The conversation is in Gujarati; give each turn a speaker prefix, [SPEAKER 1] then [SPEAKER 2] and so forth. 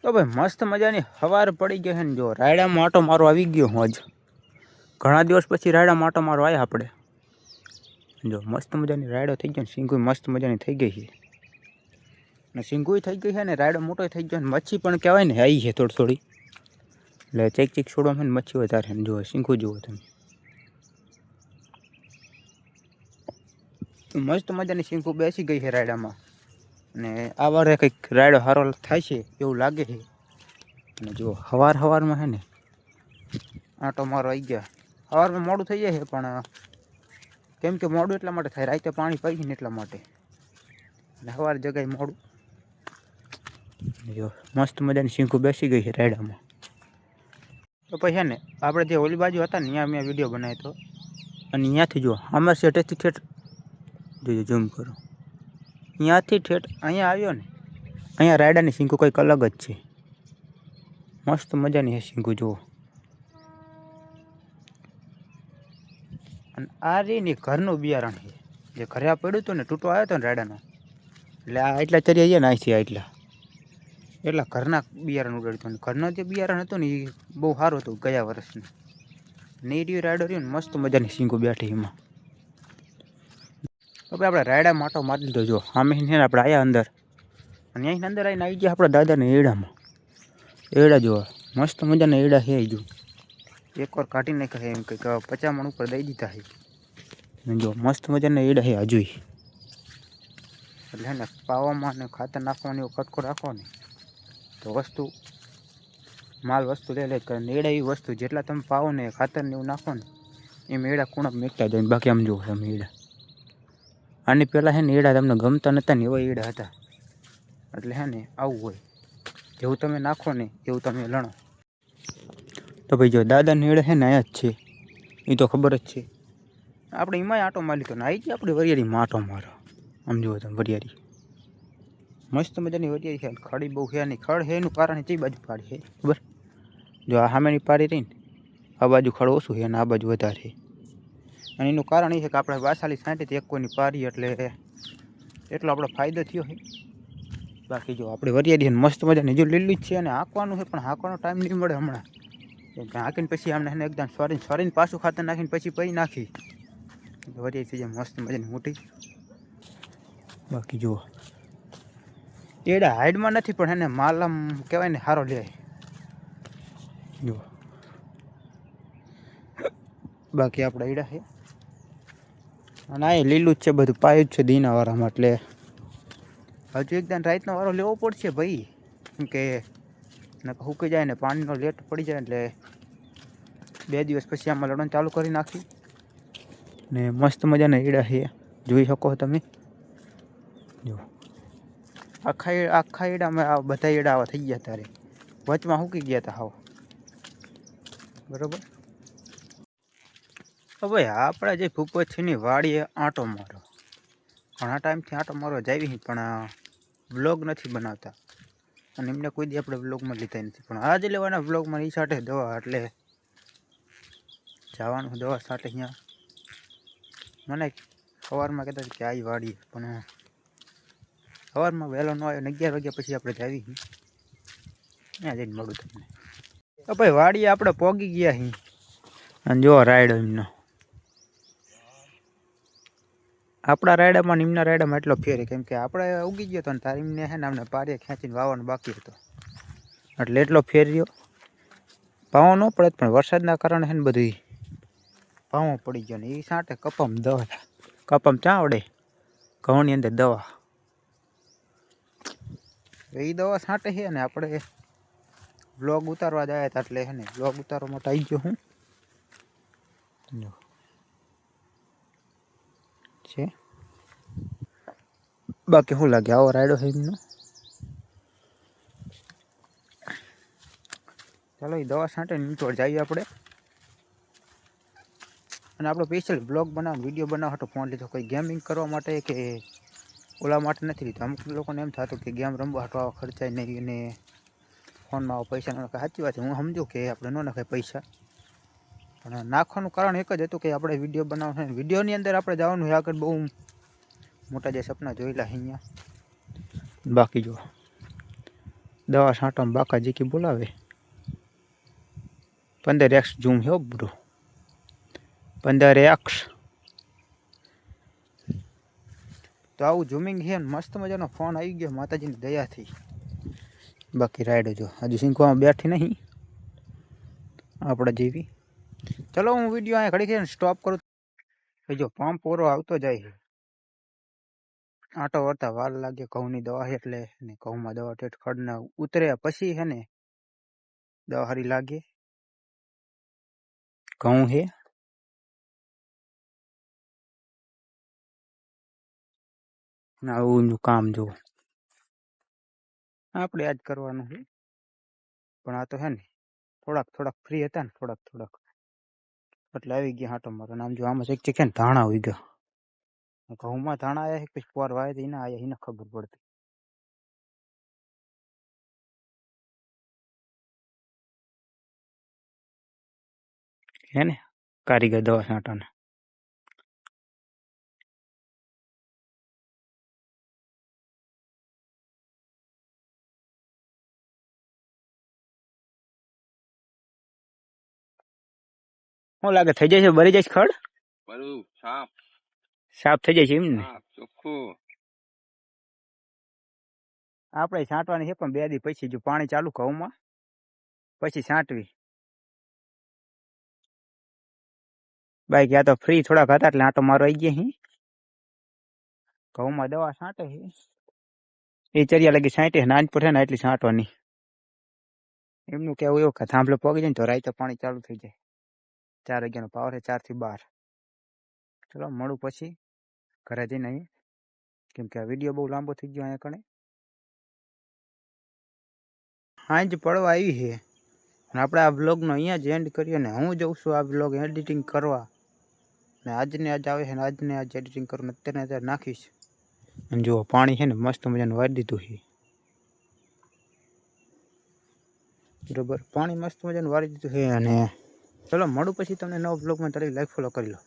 [SPEAKER 1] તો ભાઈ મસ્ત મજાની સવાર પડી ગઈ છે ને જો રાયડામાં આટો મારો આવી ગયો હું આજ ઘણા દિવસ પછી રાયડામાં આટો મારો આવ્યા આપણે જો મસ્ત મજાની રાયડો થઈ ગયો ને સિંગુય મસ્ત મજાની થઈ ગઈ છે ને સિંગુય થઈ ગઈ છે ને રાયડો મોટો થઈ ગયો ને મચ્છી પણ કહેવાય ને આવી છે થોડી થોડી એટલે ચેક ચેક છોડવામાં ને મચ્છી વધારે ને જો સિંગુ જુઓ તમે મસ્ત મજાની સિંગુ બેસી ગઈ છે રાયડામાં ને આ વારે કંઈક રાયડો સારો થાય છે એવું લાગે છે અને જો સવારમાં છે ને આંટો મારો આવી ગયા સવારમાં મોડું થઈ જાય છે પણ કેમ કે મોડું એટલા માટે થાય રાતે પાણી પડી ને એટલા માટે અને સવાર જગાય મોડું જો મસ્ત મજાની સિંગુ બેસી ગઈ છે રાયડામાં તો પછી છે ને આપણે જે ઓલી બાજુ હતા ને ત્યાં મેં વિડીયો બનાવ્યો હતો અને ત્યાંથી જો આમાં સેટેથી ઠેઠ જોજો ઝૂમ કરો ત્યાંથી ઠેઠ અહીંયા આવ્યો ને અહીંયા રાયડાની સિંગુ કંઈક અલગ જ છે મસ્ત મજાની છે સિંગુ જુઓ અને આ રીની ઘરનું બિયારણ છે જે ઘરે આ પડ્યું હતું ને તૂટો આવ્યો હતો ને રાયડાનો એટલે આ એટલા ચરી આવ્યા ને અહીંથી એટલા ઘરના બિયારણ ઉડાડ્યું હતું ઘરનું જે બિયારણ હતું ને એ બહુ સારું હતું ગયા વર્ષનું નીર્યું રાયડો રહ્યું ને મસ્ત મજાની સિંગુ બેઠી એમાં હવે આપણે રાયડા માટો મારી લીધો જો આમે છે ને આપણે આવ્યા અંદર અને અહીં અંદર આવીને આવી ગયા આપણા દાદાને એડામાં એડા જોવા મસ્ત મજાના એડા છે જો એકવાર કાઢી નાખ્યા એમ કંઈક 50 મણ ઉપર દઈ દીધા છે જો મસ્ત મજાના એડા છે હજુ એટલે હે ને પાવામાં ને ખાતર નાખવાની કટકો રાખો ને તો વસ્તુ માલ વસ્તુ લે જ કરે એડા એવી વસ્તુ જેટલા તમે પાવો ને ખાતર ને એવું નાખો ને એમ એડા કુણપ મેકતા જાય બાકી આમ જુઓ તમે એડા આની પહેલાં છે ને એડા તમને ગમતા નહોતા ને એવા એડા હતા એટલે હે ને આવું હોય જેવું તમે નાખો ને એવું તમે લણો તો ભાઈ જો દાદાને એડા છે ને અહીંયા જ છે એ તો ખબર જ છે આપણે એમાંય આંટો મારી લીધો ને આવી ગઈ આપણે વરિયાળીમાં આંટો મારો આમ જુઓ તમે વરિયાળી મસ્ત મજાની વરિયાળી છે ખડી બહુ છે નહીં ખડ છે એનું કારણ તે બાજુ પાડી છે ખબર જો આ સામેની પાડી રહી ને આ બાજુ ખડ ઓછું છે અને આ બાજુ વધારે છે અને એનું કારણ એ છે કે આપણે વાસાલી સાંટી એક કોઈની પારી એટલે એટલો આપણો ફાયદો થયો છે બાકી જો આપણે વરિયાળી મસ્ત મજાની જો લીલી જ છે અને હાંકવાનું છે પણ હાંકવાનો ટાઈમ નહીં મળે હમણાં હાંકીને પછી આમને એને એકદમ સોરીને પાછું ખાતર નાખીને પછી પૈ નાખી વરિયાળી થઈ જાય મસ્ત મજાની મોટી બાકી જુઓ એડા હાઈડમાં નથી પણ એને માલ આમ કહેવાય ને સારો લે જુઓ બાકી આપણા એડા છે અને આ લીલું જ છે બધું પાયું જ છે દીના વાળામાં એટલે હજુ એકદમ રાતનો વારો લેવો પડશે ભાઈ કેમ કે સૂકી જાય ને પાણીનો લેટ પડી જાય એટલે 2 દિવસ પછી આમાં લડવાનું ચાલુ કરી નાખી ને મસ્ત મજાના એડા છે જોઈ શકો તમે જો આખા એડામાં આ બધા એડા આવા થઈ ગયા તારે વચમાં સૂકી ગયા હતા હાવ બરાબર હવે આપણે જે ભૂપત છે ને વાડીએ આંટો મારો ઘણા ટાઈમથી આંટો મારવા જાવી પણ વ્લોગ નથી બનાવતા અને એમને કોઈ દી આપણે વ્લોગમાં લીધા નથી પણ આજે લેવાના વ્લોગમાં એ સાથે દવા એટલે જવાનું દવા સાથે અહીંયા મને સવારમાં કહેતા કે આવી વાડીએ પણ સવારમાં વહેલો ન આવ્યો ને 11 વાગ્યા પછી આપણે જાવી ત્યાં જઈને મળું તમને તો ભાઈ વાડીએ આપણે પોગી ગયા અહીં અને જો રાયડો એમનો આપણા રાયડામાં નિમના રાયડામાં એટલો ફેર કેમ કે આપણે ઉગી ગયો હતો ને તાર એમને છે ને અમને પારે ખેંચીને વાવવાનો બાકી હતો એટલે એટલો ફેર રહ્યો પાવો ન પડે પણ વરસાદના કારણે છે ને બધું પાવો પડી ગયો ને એ સાંટે કપામ દવા કપામ ક્યાં આવડે ઘઉંની અંદર દવા એ દવા છાંટે છે ને આપણે બ્લોગ ઉતારવા જાય હતા એટલે છે ને બ્લોગ ઉતારવા માટે આવી ગયો હું છે બાકી શું લાગે આવો રાયડો છે એમનો ચાલો એ દવા છાંટે નીચોડ જઈએ આપણે અને આપણો સ્પેશિયલ બ્લોગ બનાવવાનો વિડીયો બનાવવા હતો ફોન લીધો કોઈ ગેમિંગ કરવા માટે કે ઓલા માટે નથી લીધો અમુક લોકોને એમ થતું કે ગેમ રમવા હતો આવા ખર્ચાય નહીં અને ફોનમાં આવો પૈસા ન નાખાય સાચી વાત છે હું સમજુ કે આપણે ન નાખાય પૈસા પણ નાખવાનું કારણ એક જ હતું કે આપણે વિડીયો બનાવવાનો છે વિડીયોની અંદર આપણે જવાનું છે આગળ બહુ મોટા જે સપના જોયેલા અહીંયા બાકી જો દવા છાંટવામાં બાકા જીકી બોલાવે 15x ઝૂમ હો બ્રો 15x તો આવું ઝૂમિંગ છે ને મસ્ત મજાનો ફોન આવી ગયો માતાજીની દયાથી બાકી રાઈડ જો હજી શીંખવામાં બેઠી નહીં આપણા જેવી ચલો હું વિડીયો અહીંયા ઘડી સ્ટોપ કરું જો પંપ પૂરો આવતો જાય છે આટો વળતા વાર લાગે ઘઉંની દવા છે એટલે ને ઘઉંમાં દવા ઠેઠ ખડને ઉતરે પછી છે ને દવા હારી લાગે ઘઉં છે આવું કામ જો આપણે આજ કરવાનું છે પણ આ તો હે ને થોડાક ફ્રી હતા ને થોડાક એટલે આવી ગયા હાટો મારો નામ જો આમાં એક છે ને ધાણા આવી ગયા ઘઉંમાં ધાણા આવ્યા પછી પોર વાય હતી ના આયા એને ખબર પડતી હે ને કારીગર દવા છાંટાને શું લાગે થઈ જાય છે ભરી જાય છે ખડ
[SPEAKER 2] બરું
[SPEAKER 1] સાફ થઈ જાય છે એમ ને
[SPEAKER 2] ચોખ્ખું
[SPEAKER 1] આપણે છાંટવાની છે પણ 2 દી પછી જો પાણી ચાલુ ઘઉંમાં પછી છાંટવી બાઈક યા તો ફ્રી થોડાક હતા એટલે આટો મારો આવી ગયા હી ઘઉંમાં દવા છાંટે છે એ ચરિયા લગી છાંટે નાન પર છે ને એટલી છાંટવાની એમનું કેવું એવું કે થાંભલો પગી જાય ને તો રાઈતે પાણી ચાલુ થઈ જાય 4 વાગ્યાનો પાવર છે 4 થી 12 ચલો મળું પછી ઘરે જઈને અહીં કેમ કે આ વિડીયો બહુ લાંબો થઈ ગયો અહીંયા કણે હાંજ પડવા આવી છે અને આપણે આ વ્લોગનો અહીંયા જ એન્ડ કરીએ ને હું જઉં છું આ વ્લોગ એડિટિંગ કરવા ને આજને આજ આવે છે ને આજને આજ એડિટિંગ કરું ને અત્યારે નાખીશ અને જુઓ પાણી છે ને મસ્ત મજાનું વાળી દીધું છે બરોબર પાણી મસ્ત મજાનું વાળી દીધું છે અને ચલો મળું પછી તમને નવો વ્લોગમાં તારી લાઈક ફોલો કરી લો